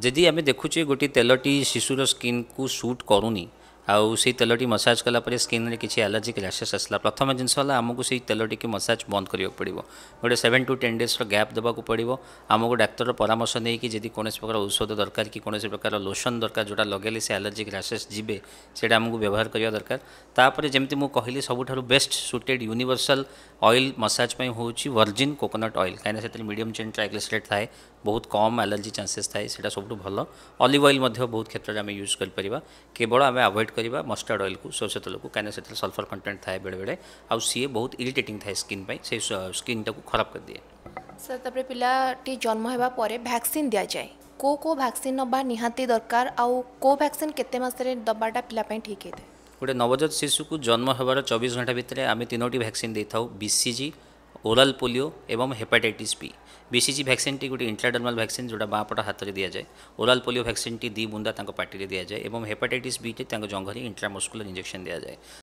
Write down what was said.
जदि आम देखुचे गोटे तेलटी शिशुर स्किन को सूट करूनी आउ से तेलटी मसाज कलापर स्किन में किसी एलर्जिक रैशेस आसला प्रथम जिनस आमको से तेलटी की मसाज बंद करा पड़ो गोटे 7 to 10 days गैप देवाक पड़ो आमको डाक्तर परामर्श नहीं कि जदि कौन प्रकार औषध दरकार कि कौन प्रकार लोशन दरकार जोटा लगे से एलर्जिक रैशेस जीवे से आमको व्यवहार करवा दरकार तापर जमी मुझे कहली सबुठ best suited universal oil massage हूँ वर्जिन कोकोनट ऑयल कहीं मीडियम चेन ट्राइग्लिसराइड थाए बहुत कम एलर्जी चांसेस थाए से सब भल ऑलिव ऑयल बहुत क्षेत्र में आम यूज कर केवल आम अवॉइड करवा मस्टर्ड ऑयल को सोरष तेल को कहीं से सल्फर कंटेंट थाए बेले बेले आउ सी बहुत इरिटेटिंग थाए स्किन से स्किन टाक खराब कर दिए। सर तापर पिलाटी जन्म होगा पर वैक्सीन दि जाए को वैक्सीन नबा निहाती दरकार आउ को वैक्सीन केते मासरे दबाटा पिला ठीक है गोटे नवजात शिशु को जन्म होबार 24 घंटा भितर आम 3टी वैक्सीन दे था बीसीजी ओराल पोलियो एवं हेपाटाइटिस बी। बीसीजी वैक्सीन टी गोटे इंट्राडर्माल वैक्सीन जोटा बाँपट हाथ में दि जाए ओराल पोलियो वैक्सीन टी 2 बूंदा पार्टी दि जाए और हेपाटाइटिस बी टी जंघरी इंट्रामस्कुलर इंजेक्शन दि जाए।